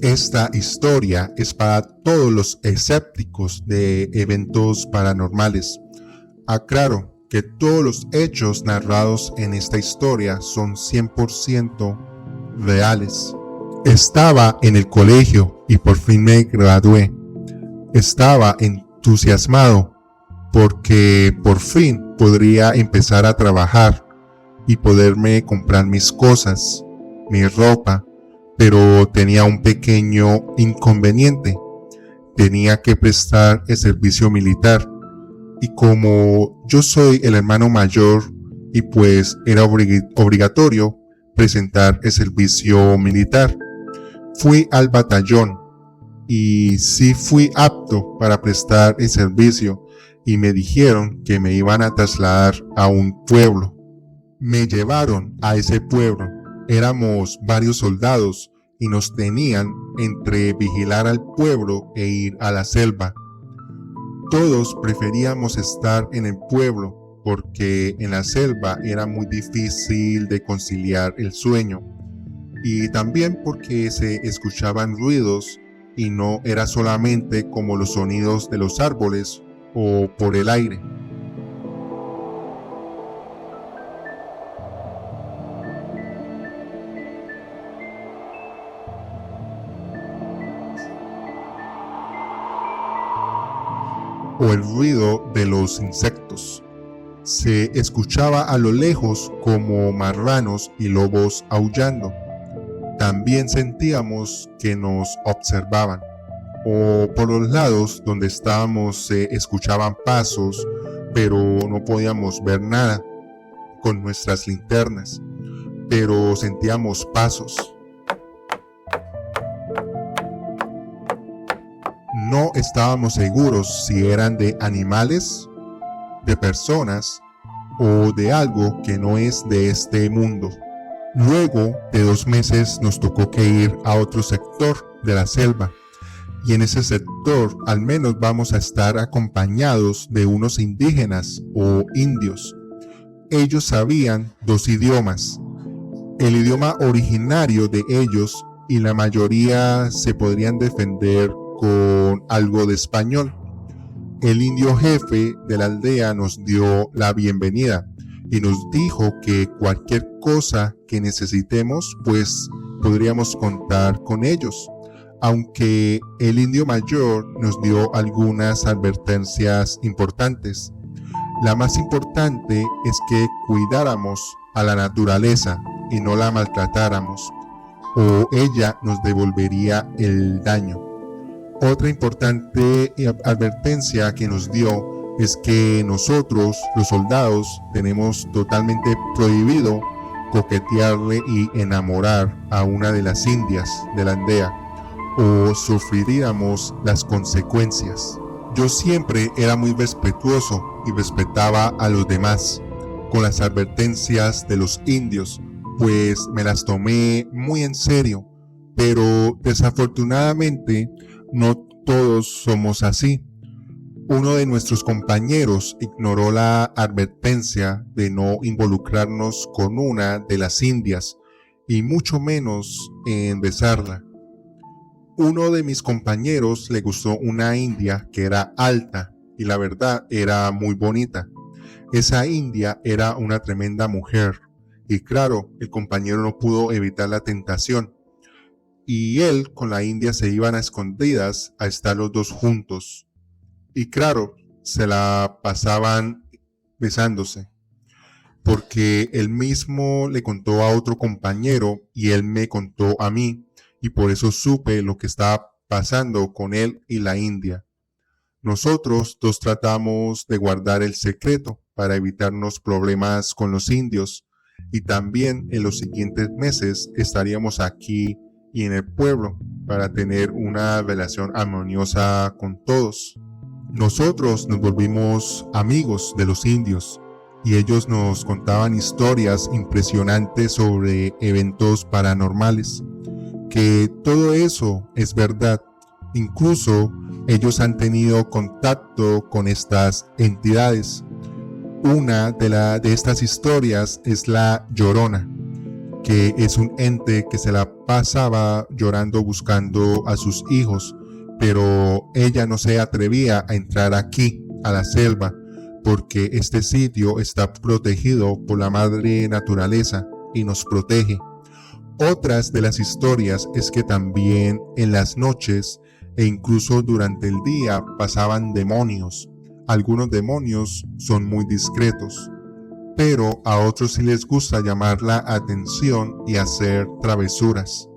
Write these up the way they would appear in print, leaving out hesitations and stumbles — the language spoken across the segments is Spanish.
Esta historia es para todos los escépticos de eventos paranormales. Aclaro que todos los hechos narrados en esta historia son 100% reales. Estaba en el colegio y por fin me gradué. Estaba entusiasmado porque por fin podría empezar a trabajar y poderme comprar mis cosas, mi ropa, pero tenía un pequeño inconveniente. Tenía que prestar el servicio militar y como yo soy el hermano mayor y pues era obligatorio presentar el servicio militar, fui al batallón y sí fui apto para prestar el servicio y me dijeron que me iban a trasladar a un pueblo. Me llevaron a ese pueblo. Éramos varios soldados y nos tenían entre vigilar al pueblo e ir a la selva. Todos preferíamos estar en el pueblo porque en la selva era muy difícil de conciliar el sueño y también porque se escuchaban ruidos y no era solamente como los sonidos de los árboles o por el aire. O el ruido de los insectos. Se escuchaba a lo lejos como marranos y lobos aullando. También sentíamos que nos observaban. O por los lados donde estábamos se escuchaban pasos, pero no podíamos ver nada con nuestras linternas, pero sentíamos pasos. No estábamos seguros si eran de animales, de personas o de algo que no es de este mundo. Luego de 2 meses nos tocó que ir a otro sector de la selva y en ese sector al menos vamos a estar acompañados de unos indígenas o indios. Ellos sabían 2 idiomas, el idioma originario de ellos y la mayoría se podrían defender con algo de español. El indio jefe de la aldea nos dio la bienvenida y nos dijo que cualquier cosa que necesitemos pues podríamos contar con ellos, aunque el indio mayor nos dio algunas advertencias importantes. La más importante es que cuidáramos a la naturaleza y no la maltratáramos, o ella nos devolvería el daño. Otra importante advertencia que nos dio es que nosotros, los soldados, tenemos totalmente prohibido coquetearle y enamorar a una de las indias de la aldea, o sufriríamos las consecuencias. Yo siempre era muy respetuoso y respetaba a los demás con las advertencias de los indios, pues me las tomé muy en serio, pero desafortunadamente no todos somos así. Uno de nuestros compañeros ignoró la advertencia de no involucrarnos con una de las indias y mucho menos en besarla. Uno de mis compañeros le gustó una india que era alta y la verdad era muy bonita. Esa india era una tremenda mujer y claro, el compañero no pudo evitar la tentación. Y él con la india se iban a escondidas a estar los dos juntos. Y claro, se la pasaban besándose. Porque él mismo le contó a otro compañero y él me contó a mí. Y por eso supe lo que estaba pasando con él y la india. Nosotros dos tratamos de guardar el secreto para evitarnos problemas con los indios. Y también en los siguientes meses estaríamos aquí y en el pueblo para tener una relación armoniosa con todos. Nosotros nos volvimos amigos de los indios y ellos nos contaban historias impresionantes sobre eventos paranormales, que todo eso es verdad. Incluso ellos han tenido contacto con estas entidades. Una de estas historias es la Llorona, porque es un ente que se la pasaba llorando buscando a sus hijos, pero ella no se atrevía a entrar aquí, a la selva, porque este sitio está protegido por la madre naturaleza y nos protege. Otras de las historias es que también en las noches e incluso durante el día pasaban demonios. Algunos demonios son muy discretos, pero a otros sí les gusta llamar la atención y hacer travesuras.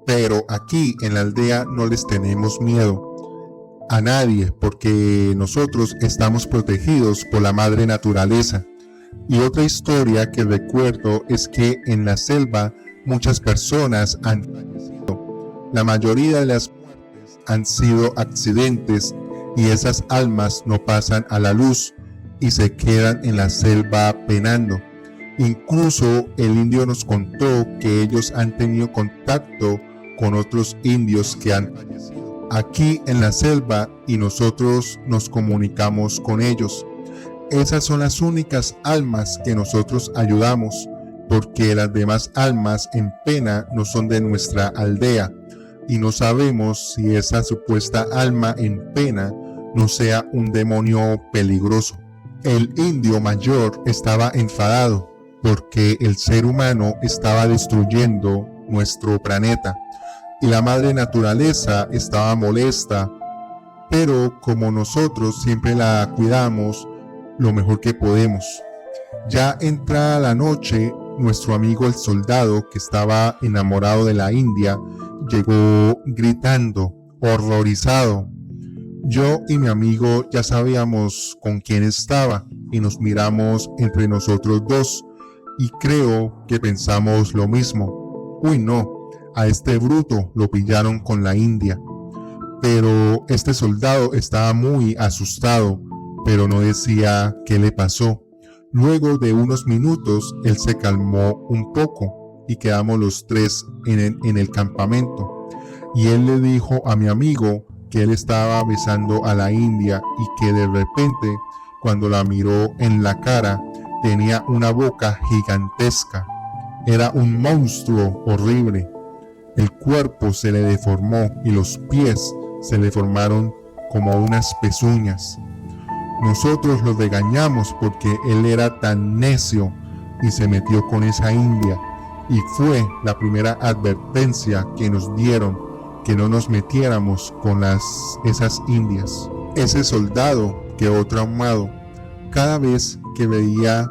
Pero aquí en la aldea no les tenemos miedo a nadie porque nosotros estamos protegidos por la madre naturaleza. Y otra historia que recuerdo es que en la selva muchas personas han fallecido. La mayoría de las muertes han sido accidentes y esas almas no pasan a la luz y se quedan en la selva penando. Incluso el indio nos contó que ellos han tenido contacto con otros indios que han fallecido aquí en la selva y nosotros nos comunicamos con ellos. Esas son las únicas almas que nosotros ayudamos, porque las demás almas en pena no son de nuestra aldea y no sabemos si esa supuesta alma en pena no sea un demonio peligroso. El indio mayor estaba enfadado porque el ser humano estaba destruyendo nuestro planeta y la madre naturaleza estaba molesta, pero como nosotros siempre la cuidamos lo mejor que podemos. Ya entrada la noche, nuestro amigo el soldado, que estaba enamorado de la India, llegó gritando, horrorizado. Yo y mi amigo ya sabíamos con quién estaba y nos miramos entre nosotros dos y creo que pensamos lo mismo. Uy, no, a este bruto lo pillaron con la India. Pero este soldado estaba muy asustado, pero no decía qué le pasó. Luego de unos minutos, él se calmó un poco y quedamos los tres en el campamento. Y él le dijo a mi amigo que él estaba besando a la India y que de repente, cuando la miró en la cara, tenía una boca gigantesca. Era un monstruo horrible. El cuerpo se le deformó y los pies se le formaron como unas pezuñas. Nosotros lo regañamos porque él era tan necio y se metió con esa india, y fue la primera advertencia que nos dieron, que no nos metiéramos con esas indias. Ese soldado quedó traumado. Cada vez que veía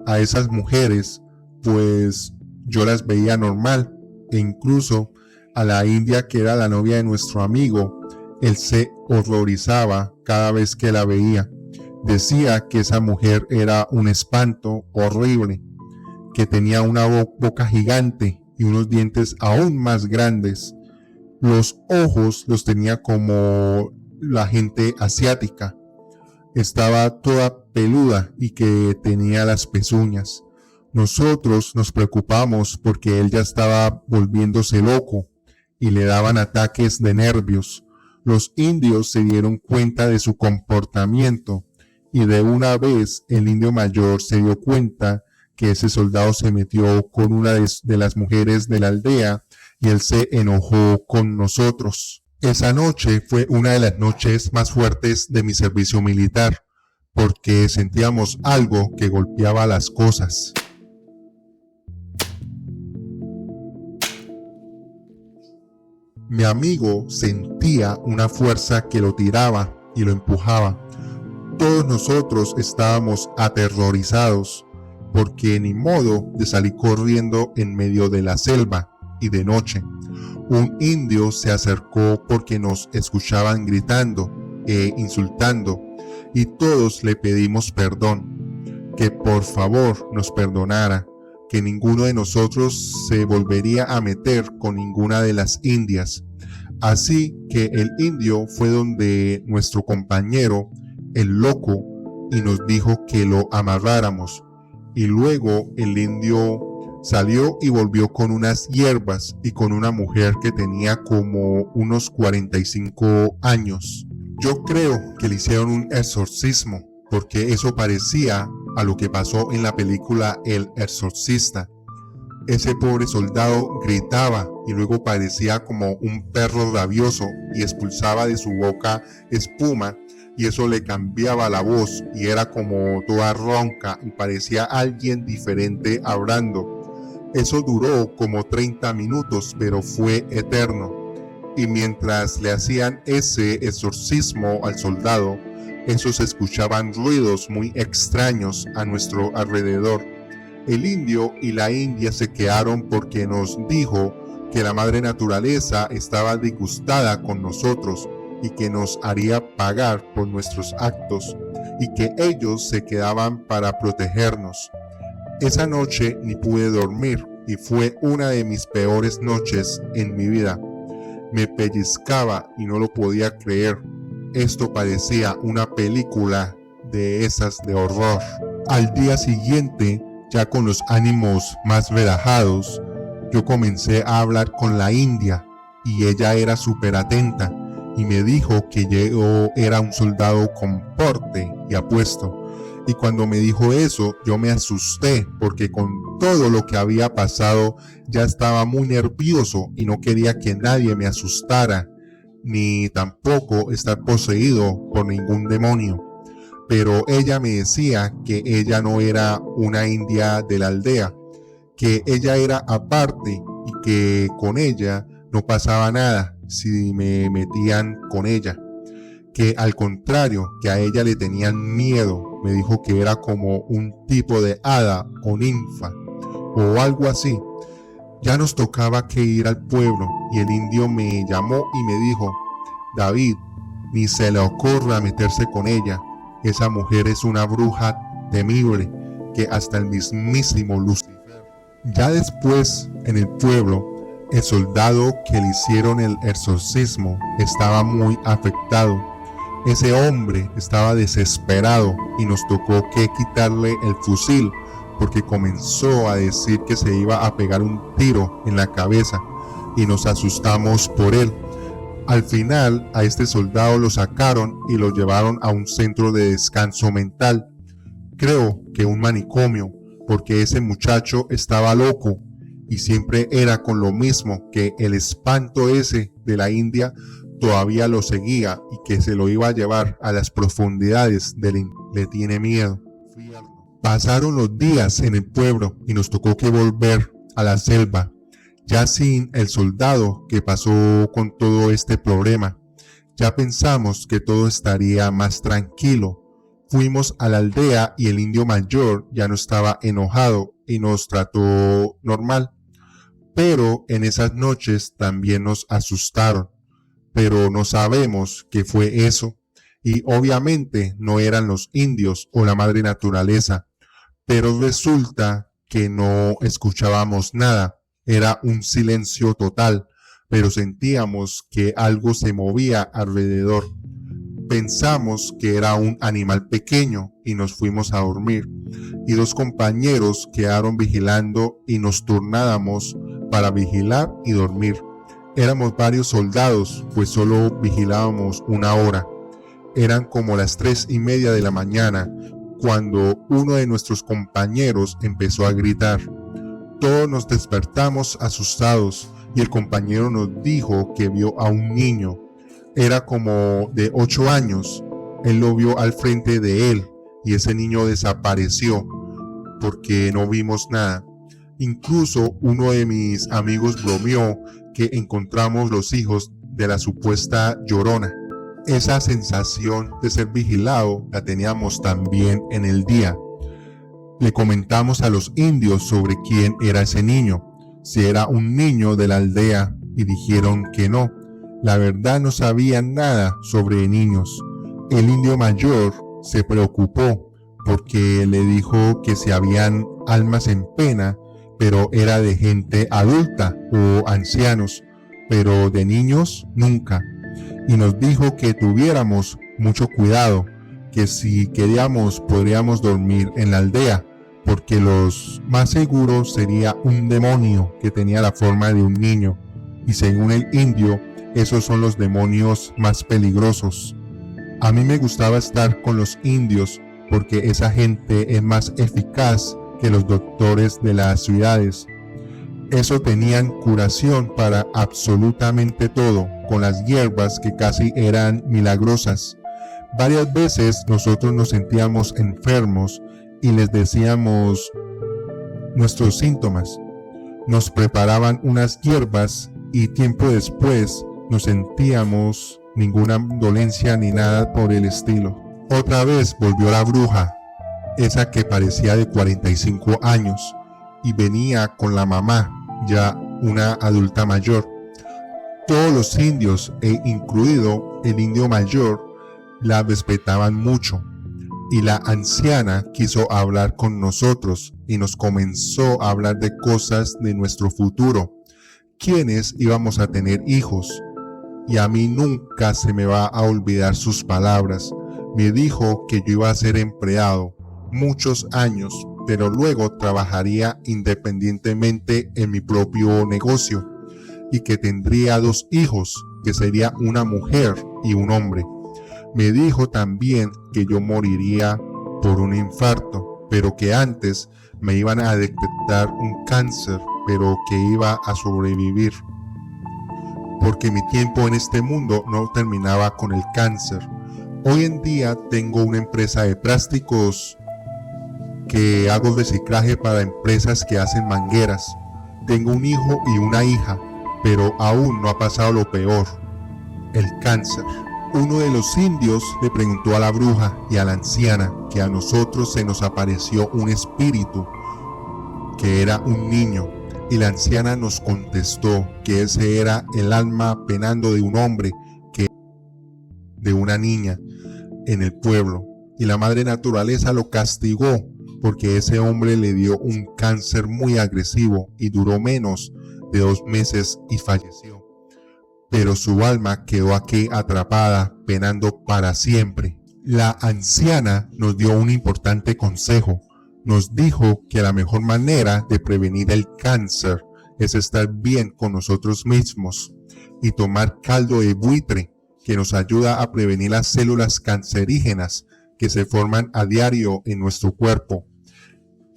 a esas mujeres, pues yo las veía normal, e incluso a la india que era la novia de nuestro amigo, él se horrorizaba cada vez que la veía. Decía que esa mujer era un espanto horrible, que tenía una boca gigante y unos dientes aún más grandes. Los ojos los tenía como la gente asiática. Estaba toda peluda y que tenía las pezuñas. Nosotros nos preocupamos porque él ya estaba volviéndose loco y le daban ataques de nervios. Los indios se dieron cuenta de su comportamiento y de una vez el indio mayor se dio cuenta que ese soldado se metió con una de las mujeres de la aldea y él se enojó con nosotros. Esa noche fue una de las noches más fuertes de mi servicio militar porque sentíamos algo que golpeaba las cosas. Mi amigo sentía una fuerza que lo tiraba y lo empujaba. Todos nosotros estábamos aterrorizados porque ni modo de salir corriendo en medio de la selva y de noche. Un indio se acercó porque nos escuchaban gritando e insultando y todos le pedimos perdón, que por favor nos perdonara, que ninguno de nosotros se volvería a meter con ninguna de las indias. Así que el indio fue donde nuestro compañero, el loco, y nos dijo que lo amarráramos. Y luego el indio salió y volvió con unas hierbas y con una mujer que tenía como unos 45 años. Yo creo que le hicieron un exorcismo, porque eso parecía a lo que pasó en la película El Exorcista. Ese pobre soldado gritaba y luego parecía como un perro rabioso y expulsaba de su boca espuma, y eso le cambiaba la voz y era como toda ronca y parecía alguien diferente hablando. Eso duró como 30 minutos, pero fue eterno. Y mientras le hacían ese exorcismo al soldado, se escuchaban ruidos muy extraños a nuestro alrededor. El indio y la india se quedaron porque nos dijo que la madre naturaleza estaba disgustada con nosotros y que nos haría pagar por nuestros actos, y que ellos se quedaban para protegernos. Esa noche ni pude dormir y fue una de mis peores noches en mi vida. Me pellizcaba y no lo podía creer. Esto parecía una película de esas de horror. Al día siguiente, ya con los ánimos más relajados, yo comencé a hablar con la india y ella era súper atenta y me dijo que yo era un soldado con porte y apuesto. Y cuando me dijo eso, yo me asusté porque con todo lo que había pasado ya estaba muy nervioso y no quería que nadie me asustara, ni tampoco estar poseído por ningún demonio. Pero ella me decía que ella no era una india de la aldea, que ella era aparte y que con ella no pasaba nada si me metían con ella, que al contrario, que a ella le tenían miedo. Me dijo que era como un tipo de hada o ninfa o algo así. Ya nos tocaba que ir al pueblo y el indio me llamó y me dijo: David, ni se le ocurra meterse con ella. Esa mujer es una bruja temible que hasta el mismísimo Lucifer. Ya después, en el pueblo, el soldado que le hicieron el exorcismo estaba muy afectado. Ese hombre estaba desesperado y nos tocó que quitarle el fusil porque comenzó a decir que se iba a pegar un tiro en la cabeza y nos asustamos por él. Al final, a este soldado lo sacaron y lo llevaron a un centro de descanso mental. Creo que un manicomio, porque ese muchacho estaba loco y siempre era con lo mismo, que el espanto ese de la India todavía lo seguía y que se lo iba a llevar a las profundidades del infierno. Le tiene miedo. Pasaron los días en el pueblo y nos tocó que volver a la selva, ya sin el soldado que pasó con todo este problema. Ya pensamos que todo estaría más tranquilo. Fuimos a la aldea y el indio mayor ya no estaba enojado y nos trató normal. Pero en esas noches también nos asustaron. Pero no sabemos qué fue eso. Y obviamente no eran los indios o la madre naturaleza. Pero resulta que no escuchábamos nada. Era un silencio total, pero sentíamos que algo se movía alrededor. Pensamos que era un animal pequeño y nos fuimos a dormir. Y dos compañeros quedaron vigilando y nos turnábamos para vigilar y dormir. Éramos varios soldados, pues solo vigilábamos una hora. Eran como las 3:30 de la mañana, cuando uno de nuestros compañeros empezó a gritar. Todos nos despertamos asustados y el compañero nos dijo que vio a un niño. Era como de 8 años. Él lo vio al frente de él y ese niño desapareció porque no vimos nada. Incluso uno de mis amigos bromeó que encontramos los hijos de la supuesta llorona. Esa sensación de ser vigilado la teníamos también en el día. Le comentamos a los indios sobre quién era ese niño, si era un niño de la aldea, y dijeron que no. La verdad no sabían nada sobre niños. El indio mayor se preocupó porque le dijo que si habían almas en pena, pero era de gente adulta o ancianos, pero de niños nunca. Y nos dijo que tuviéramos mucho cuidado, que si queríamos podríamos dormir en la aldea, porque los más seguros sería un demonio que tenía la forma de un niño, y según el indio, esos son los demonios más peligrosos. A mí me gustaba estar con los indios porque esa gente es más eficaz que los doctores de las ciudades. Eso tenían curación para absolutamente todo, con las hierbas que casi eran milagrosas. Varias veces nosotros nos sentíamos enfermos y les decíamos nuestros síntomas. Nos preparaban unas hierbas y tiempo después no sentíamos ninguna dolencia ni nada por el estilo. Otra vez volvió la bruja, esa que parecía de 45 años y venía con la mamá, ya una adulta mayor. Todos los indios, e incluido el indio mayor, la respetaban mucho, y la anciana quiso hablar con nosotros y nos comenzó a hablar de cosas de nuestro futuro, quiénes íbamos a tener hijos, y a mí nunca se me va a olvidar sus palabras. Me dijo que yo iba a ser empleado muchos años, pero luego trabajaría independientemente en mi propio negocio y que tendría 2 hijos, que sería una mujer y un hombre. Me dijo también que yo moriría por un infarto, pero que antes me iban a detectar un cáncer, pero que iba a sobrevivir, porque mi tiempo en este mundo no terminaba con el cáncer. Hoy en día tengo una empresa de plásticos que hago reciclaje para empresas que hacen mangueras. Tengo un hijo y una hija, pero aún no ha pasado lo peor, el cáncer. Uno de los indios le preguntó a la bruja y a la anciana que a nosotros se nos apareció un espíritu que era un niño, y la anciana nos contestó que ese era el alma penando de un hombre que de una niña en el pueblo, y la madre naturaleza lo castigó porque ese hombre le dio un cáncer muy agresivo y duró menos de 2 meses y falleció. Pero su alma quedó aquí atrapada, penando para siempre. La anciana nos dio un importante consejo. Nos dijo que la mejor manera de prevenir el cáncer es estar bien con nosotros mismos y tomar caldo de buitre, que nos ayuda a prevenir las células cancerígenas que se forman a diario en nuestro cuerpo.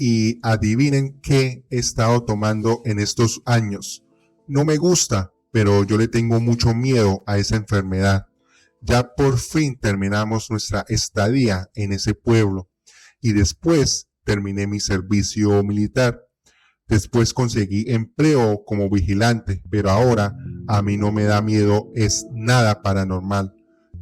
Y adivinen qué he estado tomando en estos años. No me gusta, pero yo le tengo mucho miedo a esa enfermedad. Ya por fin terminamos nuestra estadía en ese pueblo y después terminé mi servicio militar. Después conseguí empleo como vigilante, pero ahora a mí no me da miedo, es nada paranormal.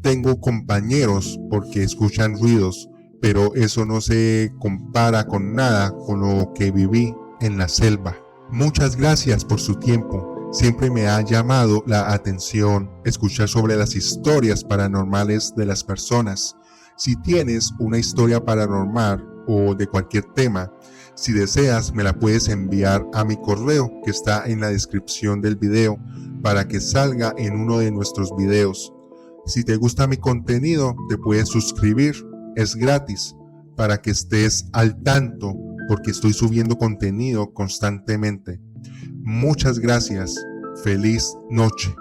Tengo compañeros porque escuchan ruidos, pero eso no se compara con nada con lo que viví en la selva. Muchas gracias por su tiempo. Siempre me ha llamado la atención escuchar sobre las historias paranormales de las personas. Si tienes una historia paranormal o de cualquier tema, si deseas me la puedes enviar a mi correo que está en la descripción del video para que salga en uno de nuestros videos. Si te gusta mi contenido, te puedes suscribir, es gratis, para que estés al tanto porque estoy subiendo contenido constantemente. Muchas gracias. Feliz noche.